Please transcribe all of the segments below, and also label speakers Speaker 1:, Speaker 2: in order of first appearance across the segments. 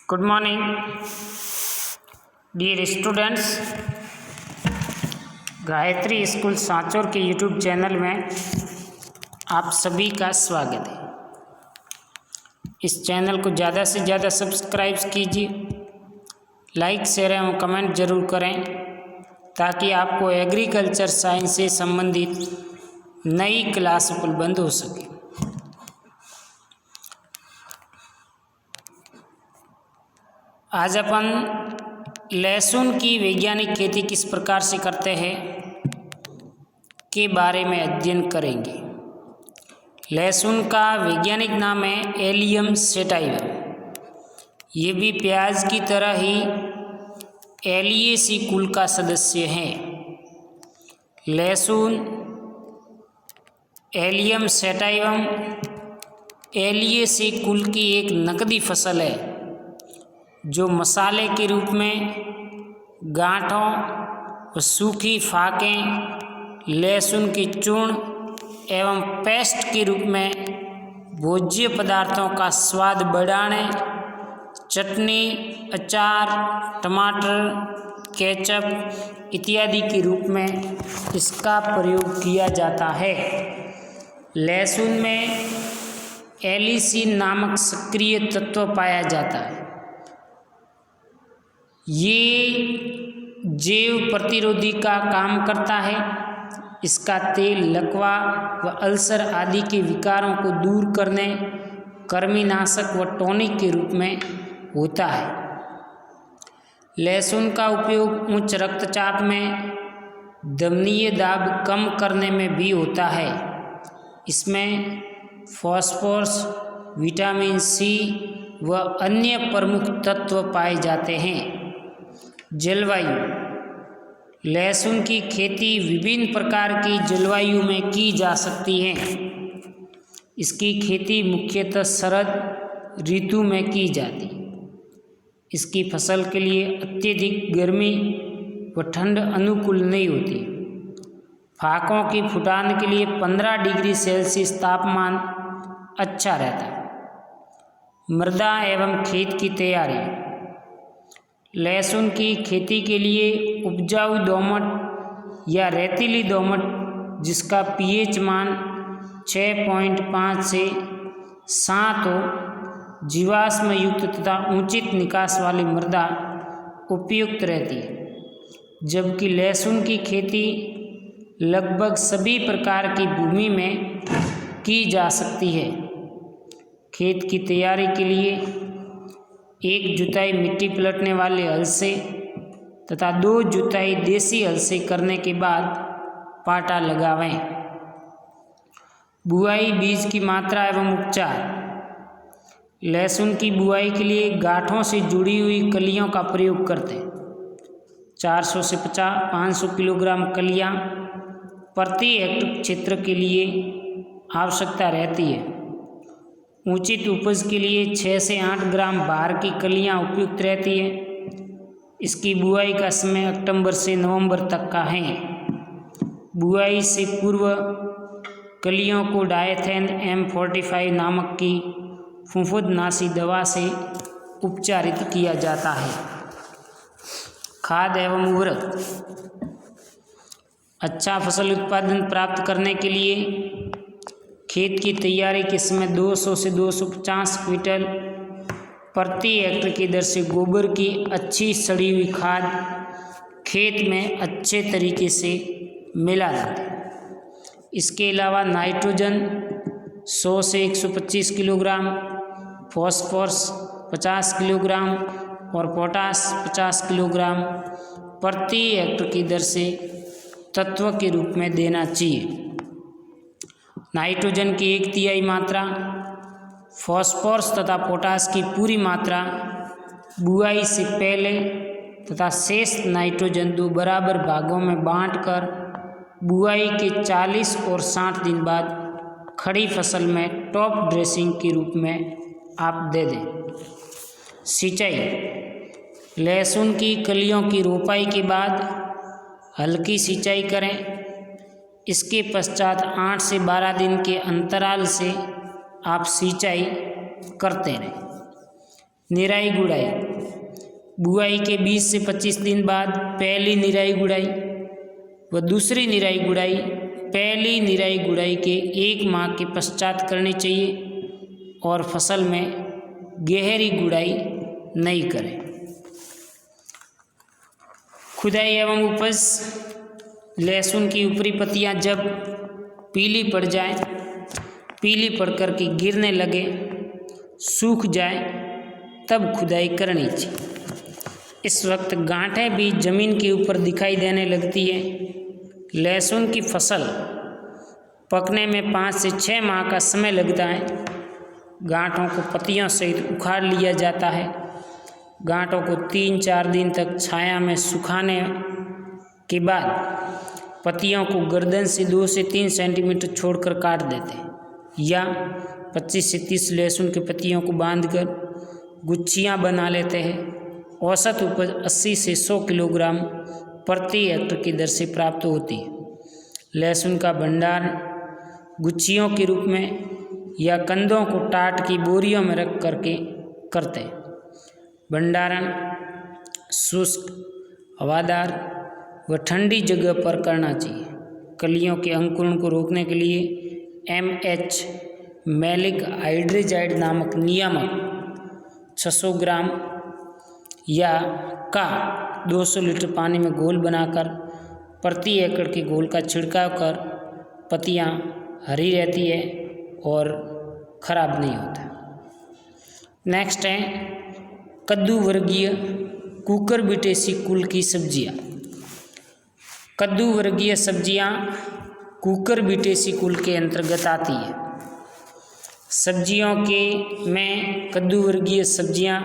Speaker 1: Good morning dear students. Gayatri school Sanchore के YouTube channel में आप सभी का स्वागत है। इस चैनल को ज़्यादा से ज़्यादा सब्सक्राइब कीजिए, लाइक शेयर एवं कमेंट जरूर करें ताकि आपको एग्रीकल्चर साइंस से संबंधित नई क्लास उपलब्ध हो सके। आज अपन लहसुन की वैज्ञानिक खेती किस प्रकार से करते हैं के बारे में अध्ययन करेंगे। लहसुन का वैज्ञानिक नाम है एलियम सेटाइवम। ये भी प्याज की तरह ही एलियेसी कुल का सदस्य है। लहसुन एलियम सेटाइवम एलियेसी कुल की एक नकदी फसल है जो मसाले के रूप में गांठों और सूखी फाकें, लहसुन की चूर्ण एवं पेस्ट के रूप में भोज्य पदार्थों का स्वाद बढ़ाने, चटनी, अचार, टमाटर, केचप इत्यादि के रूप में इसका प्रयोग किया जाता है। लहसुन में एलिसीन नामक सक्रिय तत्व पाया जाता है। ये जैव प्रतिरोधी का काम करता है। इसका तेल लकवा व अल्सर आदि के विकारों को दूर करने, कृमिनाशक व टॉनिक के रूप में होता है। लहसुन का उपयोग उच्च रक्तचाप में धमनीय दाब कम करने में भी होता है। इसमें फास्फोरस, विटामिन सी व अन्य प्रमुख तत्व पाए जाते हैं। जलवायु। लहसुन की खेती विभिन्न प्रकार की जलवायु में की जा सकती है। इसकी खेती मुख्यतः शरद ऋतु में की जाती है। इसकी फसल के लिए अत्यधिक गर्मी व ठंड अनुकूल नहीं होती। फाकों की फुटान के लिए 15 डिग्री सेल्सियस तापमान अच्छा रहता है। मृदा एवं खेत की तैयारी। लहसुन की खेती के लिए उपजाऊ दोमट या रेतीली दोमट जिसका पीएच मान 6.5 से 7 हो, जीवाश्म युक्त तथा उचित निकास वाली मृदा उपयुक्त रहती है। जबकि लहसुन की खेती लगभग सभी प्रकार की भूमि में की जा सकती है। खेत की तैयारी के लिए एक जुताई मिट्टी पलटने वाले हल से तथा 2 जुताई देसी हल से करने के बाद पाटा लगावें। बुआई, बीज की मात्रा एवं उपचार। लहसुन की बुआई के लिए गांठों से जुड़ी हुई कलियों का प्रयोग करते हैं। 400 से 500 किलोग्राम कलियां प्रति हेक्टेयर क्षेत्र के लिए आवश्यकता रहती है। उचित उपज के लिए 6 से 8 ग्राम बाहर की कलियां उपयुक्त रहती है। इसकी बुआई का समय अक्टूबर से नवंबर तक का है। बुआई से पूर्व कलियों को डायथेन M45 नामक की फफूंदनाशी दवा से उपचारित किया जाता है। खाद एवं उर्वरक। अच्छा फसल उत्पादन प्राप्त करने के लिए खेत की तैयारी के समय 200 से 250 क्विंटल प्रति हेक्टेयर की दर से गोबर की अच्छी सड़ी हुई खाद खेत में अच्छे तरीके से मिला जाता है। इसके अलावा नाइट्रोजन 100 से 125 किलोग्राम, फॉस्फोरस 50 किलोग्राम और पोटास 50 किलोग्राम प्रति हेक्टेयर की दर से तत्व के रूप में देना चाहिए। नाइट्रोजन की 1/3 मात्रा, फॉस्फोरस तथा पोटास की पूरी मात्रा बुआई से पहले तथा शेष नाइट्रोजन 2 बराबर भागों में बांटकर बुआई के 40 और 60 दिन बाद खड़ी फसल में टॉप ड्रेसिंग के रूप में आप दे दें। सिंचाई। लहसुन की कलियों की रोपाई के बाद हल्की सिंचाई करें। इसके पश्चात 8 से 12 दिन के अंतराल से आप सिंचाई करते रहें। निराई गुड़ाई, बुआई के 20 से 25 दिन बाद पहली निराई गुड़ाई व दूसरी निराई गुड़ाई पहली निराई गुड़ाई के 1 माह के पश्चात करनी चाहिए और फसल में गहरी गुड़ाई नहीं करें। खुदाई एवं उपज, लहसुन की ऊपरी पत्तियां जब पीली पड़ जाए, पीली पड़ कर के गिरने लगे, सूख जाए, तब खुदाई करनी चाहिए। इस वक्त गांठें भी जमीन के ऊपर दिखाई देने लगती है। लहसुन की फसल पकने में 5 से 6 माह का समय लगता है। गांठों को पत्तियों सहित उखाड़ लिया जाता है। गांठों को 3-4 दिन तक छाया में सुखाने के बाद पत्तियों को गर्दन से 2 से 3 सेंटीमीटर छोड़कर काट देते हैं या 25 से 30 लहसुन की पत्तियों को बांधकर गुच्छियाँ बना लेते हैं। औसत उपज 80 से 100 किलोग्राम प्रति हेक्टेयर की दर से प्राप्त होती है। लहसुन का भंडारण गुच्छियों के रूप में या कंदों को टाट की बोरियों में रख करके करते हैं। भंडारण शुष्क, हवादार व ठंडी जगह पर करना चाहिए। कलियों के अंकुरण को रोकने के लिए MH मैलिक हाइड्रेजाइड नामक नियामक 600 ग्राम या का 200 लीटर पानी में घोल बनाकर प्रति एकड़ के घोल का छिड़काव कर पत्तियां हरी रहती है और खराब नहीं होता। नेक्स्ट है कद्दू वर्गीय कुकुरबिटेसी कुल की सब्जियां। कद्दू वर्गीय सब्जियां कुकुरबिटेसी कुल के अंतर्गत आती है। सब्जियों के में कद्दू वर्गीय सब्जियां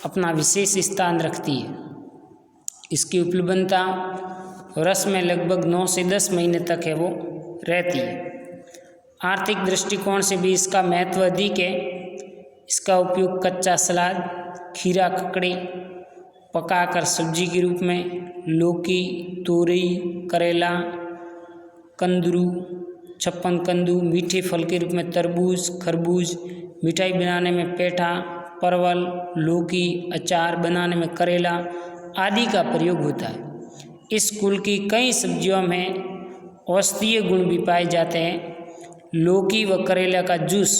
Speaker 1: अपना विशेष स्थान रखती है। इसकी उपलब्धता रस में लगभग 9 से 10 महीने तक है वो रहती है। आर्थिक दृष्टिकोण से भी इसका महत्व अधिक है। इसका उपयोग कच्चा सलाद, खीरा, ककड़ी पकाकर सब्जी के रूप में, लौकी, तोरई, करेला, कंदरू, छप्पन कद्दू, मीठे फल के रूप में तरबूज, खरबूज, मिठाई बनाने में पेठा, परवल, लौकी, अचार बनाने में करेला आदि का प्रयोग होता है। इस कुल की कई सब्जियों में औषधीय गुण भी पाए जाते हैं। लौकी व करेला का जूस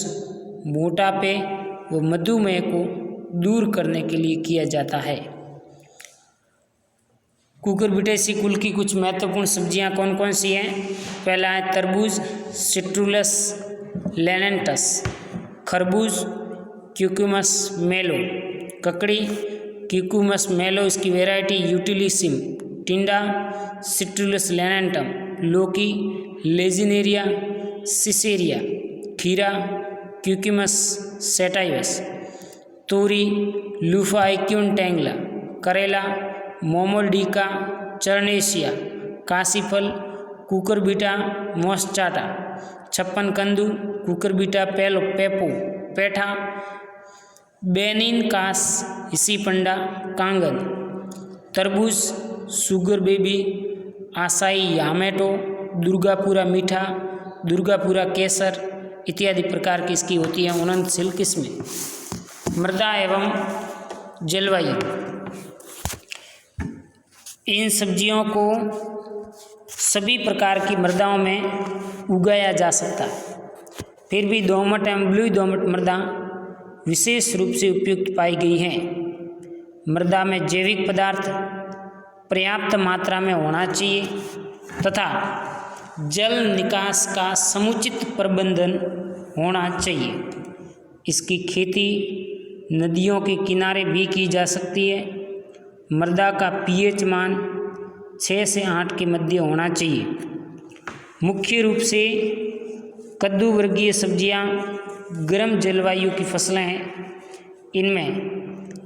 Speaker 1: मोटापे व मधुमेह को दूर करने के लिए किया जाता है। कुकुरबिटेसी कुल की कुछ महत्वपूर्ण सब्जियां कौन कौन सी हैं? पहला है तरबूज, सिट्रुलस लेनेंटस, खरबूज, क्यूकुमस मेलो, ककड़ी, क्यूकुमस मेलो इसकी वैरायटी यूटिलिसिम, टिंडा, सिट्रुलस लेनेंटम, लौकी, लेजिनेरिया सिसेरिया, खीरा, क्यूकुमस सेटाइवस, तोरी, लूफा एक्यूनटेंगला, करेला, मोमोल्डिका चर्नेशिया, काशीफल, कुकुरबिटा मोस्चाटा, छप्पन कद्दू, कुकुरबिटा पेपो, पेठा, बेनिन कास, इसीपंडा, कांगन, तरबूज, सुगर बेबी, आसाई यामेटो, दुर्गापुरा मीठा, दुर्गापुरा केसर इत्यादि प्रकार की इसकी होती है उन्नतशील किस्में। मृदा एवं जलवायु, इन सब्जियों को सभी प्रकार की मृदाओं में उगाया जा सकता है। फिर भी दोमट एवं ब्लू दोमट मृदा विशेष रूप से उपयुक्त पाई गई है। मृदा में जैविक पदार्थ पर्याप्त मात्रा में होना चाहिए तथा जल निकास का समुचित प्रबंधन होना चाहिए। इसकी खेती नदियों के किनारे भी की जा सकती है। मृदा का pH मान 6 से 8 के मध्य होना चाहिए। मुख्य रूप से कद्दू वर्गीय सब्जियां गर्म जलवायु की फसलें हैं। इनमें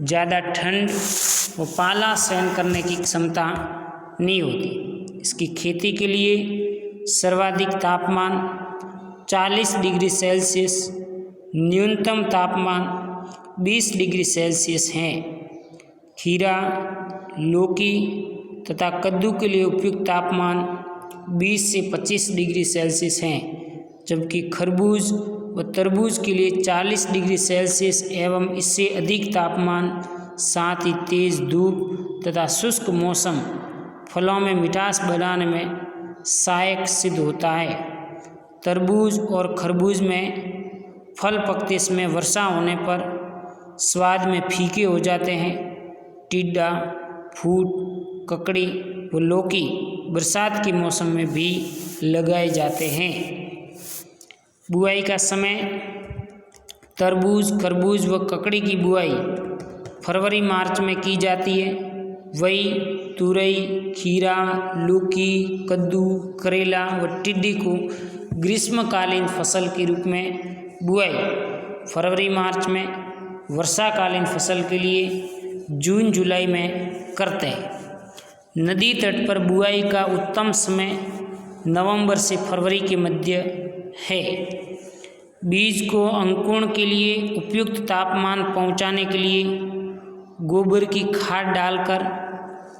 Speaker 1: ज़्यादा ठंड व पाला सहन करने की क्षमता नहीं होती। इसकी खेती के लिए सर्वाधिक तापमान 40 डिग्री सेल्सियस, न्यूनतम तापमान 20 डिग्री सेल्सियस है। खीरा, लौकी तथा कद्दू के लिए उपयुक्त तापमान 20 से 25 डिग्री सेल्सियस हैं, जबकि खरबूज व तरबूज के लिए 40 डिग्री सेल्सियस एवं इससे अधिक तापमान, साथ ही तेज धूप तथा शुष्क मौसम फलों में मिठास बढ़ाने में सहायक सिद्ध होता है। तरबूज और खरबूज में फल पकते समय वर्षा होने पर स्वाद में फीके हो जाते हैं। टिड्डा, फूट, ककड़ी व लौकी बरसात के मौसम में भी लगाए जाते हैं। बुआई का समय तरबूज, खरबूज व ककड़ी की बुआई फरवरी मार्च में की जाती है। वही तुरई, खीरा, लौकी, कद्दू, करेला व टिड्डी को ग्रीष्मकालीन फसल के रूप में बुआई फरवरी मार्च में, वर्षाकालीन फसल के लिए जून जुलाई में करते हैं। नदी तट पर बुआई का उत्तम समय नवंबर से फरवरी के मध्य है। बीज को अंकुरण के लिए उपयुक्त तापमान पहुंचाने के लिए गोबर की खाद डालकर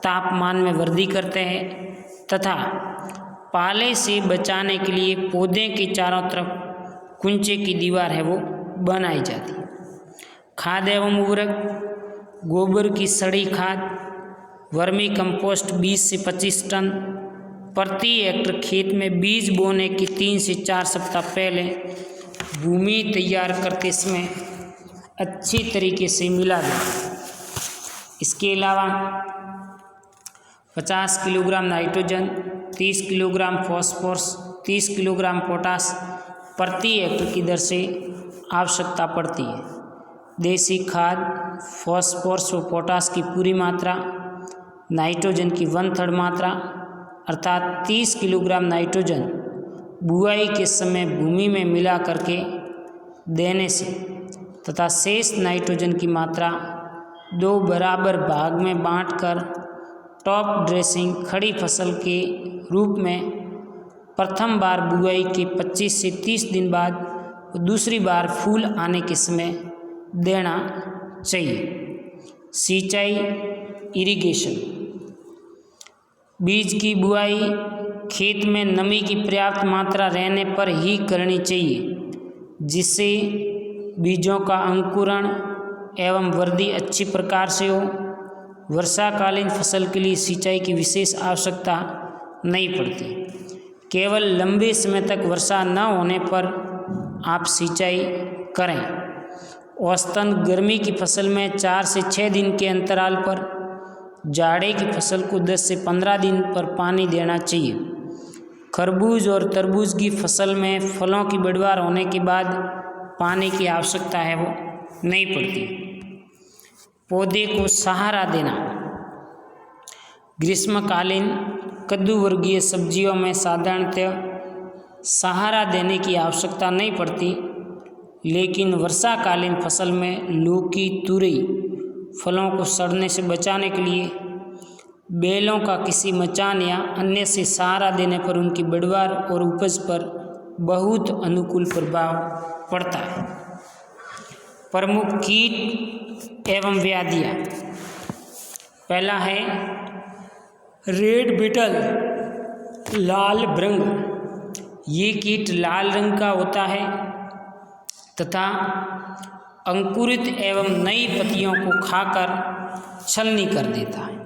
Speaker 1: तापमान में वृद्धि करते हैं तथा पाले से बचाने के लिए पौधे के चारों तरफ कुंचे की दीवार है वो बनाई जाती है। खाद एवं उर्वरक: गोबर की सड़ी खाद, वर्मी कंपोस्ट 20 से 25 टन प्रति हेक्टेयर खेत में बीज बोने के 3 से 4 सप्ताह पहले भूमि तैयार करते समय अच्छी तरीके से मिला दें। इसके अलावा 50 kilogram nitrogen, 30 kilogram phosphorus, 30 kilogram potash प्रति हेक्टेयर की दर से आवश्यकता पड़ती है। देसी खाद फॉस्फोरस व पोटास की पूरी मात्रा, नाइट्रोजन की 1/3 मात्रा अर्थात 30 किलोग्राम नाइट्रोजन बुआई के समय भूमि में मिला करके देने से तथा शेष नाइट्रोजन की मात्रा 2 बराबर भाग में बांटकर टॉप ड्रेसिंग खड़ी फसल के रूप में प्रथम बार बुआई के 25 से 30 दिन बाद दूसरी बार फूल आने के समय देना चाहिए। सिंचाई इरिगेशन: बीज की बुआई खेत में नमी की पर्याप्त मात्रा रहने पर ही करनी चाहिए, जिससे बीजों का अंकुरण एवं वृद्धि अच्छी प्रकार से हो। वर्षाकालीन फसल के लिए सिंचाई की विशेष आवश्यकता नहीं पड़ती। केवल लंबे समय तक वर्षा न होने पर आप सिंचाई करें। औसतन गर्मी की फसल में 4 से 6 दिन के अंतराल पर, जाड़े की फसल को 10 से 15 दिन पर पानी देना चाहिए। खरबूज और तरबूज की फसल में फलों की बढ़वार होने के बाद पानी की आवश्यकता है वो नहीं पड़ती। पौधे को सहारा देना: ग्रीष्मकालीन कद्दू वर्गीय सब्जियों में साधारणतः सहारा देने की आवश्यकता नहीं पड़ती, लेकिन वर्षाकालीन फसल में लौकी, तुरई फलों को सड़ने से बचाने के लिए बेलों का किसी मचान या अन्य से सहारा देने पर उनकी बढ़वार और उपज पर बहुत अनुकूल प्रभाव पड़ता है। प्रमुख कीट एवं व्याधियाँ: पहला है रेड बीटल, लाल भृंग। ये कीट लाल रंग का होता है तथा अंकुरित एवं नई पत्तियों को खाकर छलनी कर देता है।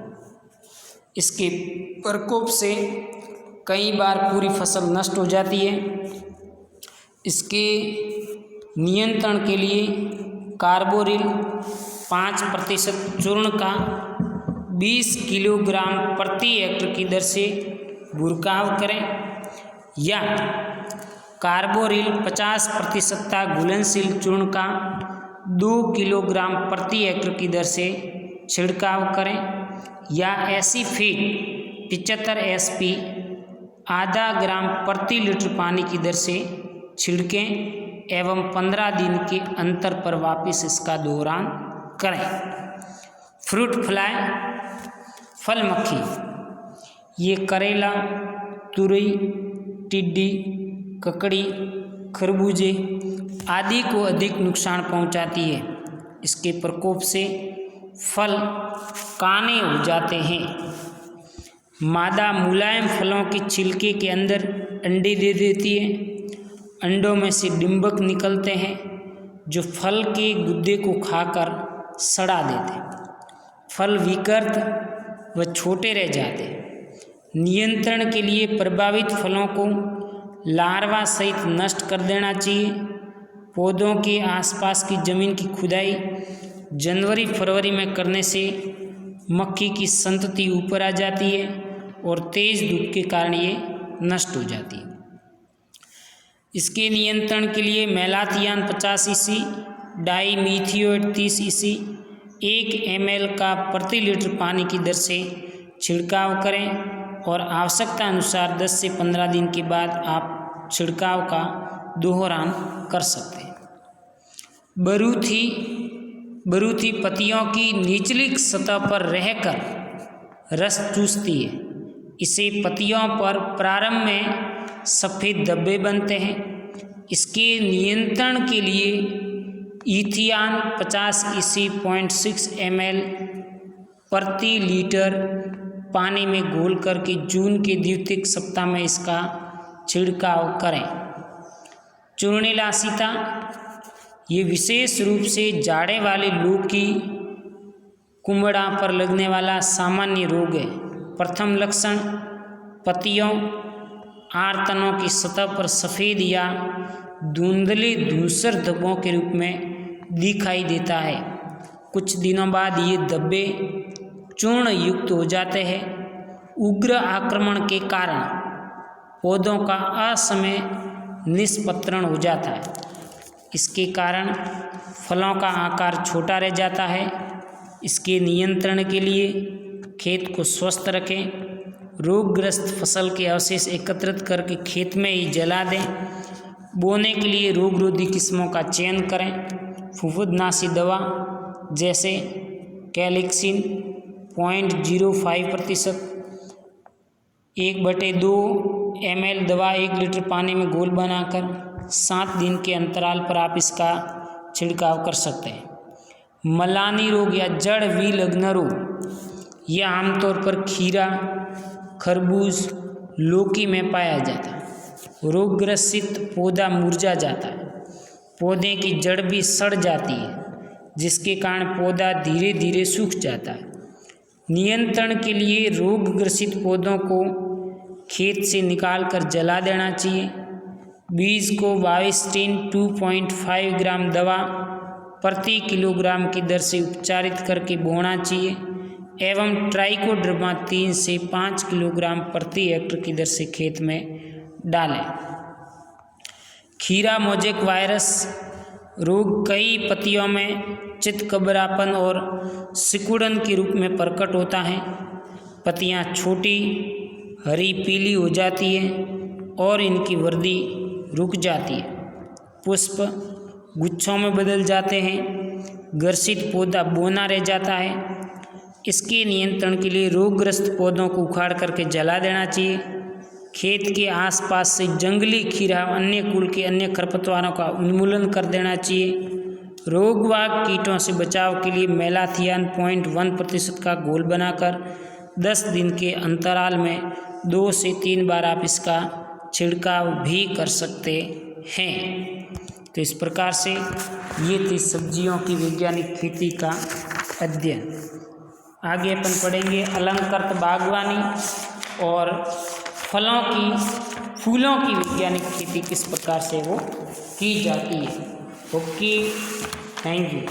Speaker 1: इसके प्रकोप से कई बार पूरी फसल नष्ट हो जाती है। इसके नियंत्रण के लिए कार्बोरिल 5% चूर्ण का 20 किलोग्राम प्रति हेक्टेयर की दर से बुरकाव करें या कार्बोरिल 50% घुलनशील चूर्ण का 2 किलोग्राम प्रति हेक्टेयर की दर से छिड़काव करें या एसीफेट 75 SP आधा ग्राम प्रति लीटर पानी की दर से छिड़कें एवं 15 दिन के अंतर पर वापस इसका दोहरान करें। फ्रूट फ्लाई, फल मक्खी, ये करेला, तुरई, टिड्डी, ककड़ी, खरबूजे आदि को अधिक नुकसान पहुंचाती है। इसके प्रकोप से फल काने हो जाते हैं। मादा मुलायम फलों के छिलके के अंदर अंडे दे देती है। अंडों में से डिंबक निकलते हैं जो फल के गुद्दे को खाकर सड़ा देते। फल विकृत व छोटे रह जाते। नियंत्रण के लिए प्रभावित फलों को लार्वा सहित नष्ट कर देना चाहिए। पौधों के आसपास की जमीन की खुदाई जनवरी फरवरी में करने से मक्खी की संतति ऊपर आ जाती है और तेज धूप के कारण ये नष्ट हो जाती है। इसके नियंत्रण के लिए मेलाथियान 50 ईसी, डाईमीथियोएट 30 ईसी 1 ml का प्रति लीटर पानी की दर से छिड़काव करें और आवश्यकता अनुसार 10 से 15 दिन के बाद आप छिड़काव का दोहरान कर सकते हैं। बरूथी पत्तियों की निचली सतह पर रहकर रस चूसती है। इसे पत्तियों पर प्रारंभ में सफ़ेद धब्बे बनते हैं। इसके नियंत्रण के लिए इथियान 50 ईसी 0.6 ml प्रति लीटर पानी में घोल करके जून के द्वितीय सप्ताह में इसका छिड़काव करें। चूर्णिलासिता ये विशेष रूप से जाड़े वाले लौकी कुम्हड़ा पर लगने वाला सामान्य रोग है। प्रथम लक्षण पत्तियों आर्तनों की सतह पर सफ़ेद या धुंधले धूसर धब्बों के रूप में दिखाई देता है। कुछ दिनों बाद ये धब्बे चूर्ण युक्त हो जाते हैं। उग्र आक्रमण के कारण पौधों का असमय निष्पत्रण हो जाता है। इसके कारण फलों का आकार छोटा रह जाता है। इसके नियंत्रण के लिए खेत को स्वस्थ रखें। रोगग्रस्त फसल के अवशेष एकत्रित करके खेत में ही जला दें। बोने के लिए रोगरोधी किस्मों का चयन करें। फफूंदनाशी दवा जैसे कैलिक्सिन 0.05%, 1/2 ml दवा 1 लीटर पानी में घोल बनाकर 7 दिन के अंतराल पर आप इसका छिड़काव कर सकते हैं। मलानी रोग या जड़ विलग्न रोग यह आमतौर पर खीरा, खरबूज, लौकी में पाया जाता है। रोगग्रसित पौधा मुरझा जाता है। पौधे की जड़ भी सड़ जाती है, जिसके कारण पौधा धीरे धीरे सूख जाता है। नियंत्रण के लिए रोगग्रसित पौधों को खेत से निकालकर जला देना चाहिए। बीज को वाविस्टिन 2.5 ग्राम दवा प्रति किलोग्राम की दर से उपचारित करके बोना चाहिए एवं ट्राइकोडर्मा 3 से 5 किलोग्राम प्रति हेक्टेयर की दर से खेत में डालें। खीरा मोज़ेक वायरस रोग कई पत्तियों में चितकबरापन और सिकुड़न के रूप में प्रकट होता है। पत्तियां छोटी, हरी पीली हो जाती हैं और इनकी वृद्धि रुक जाती है। पुष्प गुच्छों में बदल जाते हैं। ग्रसित पौधा बौना रह जाता है। इसके नियंत्रण के लिए रोगग्रस्त पौधों को उखाड़ करके जला देना चाहिए। खेत के आसपास से जंगली खीरा अन्य कुल के अन्य खरपतवारों का उन्मूलन कर देना चाहिए। रोगवाहक कीटों से बचाव के लिए मेलाथियान 0.1% का घोल बनाकर 10 दिन के अंतराल में 2 से 3 बार आप इसका छिड़काव भी कर सकते हैं। तो इस प्रकार से ये थी सब्जियों की वैज्ञानिक खेती का अध्ययन। आगे अपन पढ़ेंगे अलंकृत बागवानी और फलों की फूलों की वैज्ञानिक खेती किस प्रकार से वो की जाती है। Okay, thank you.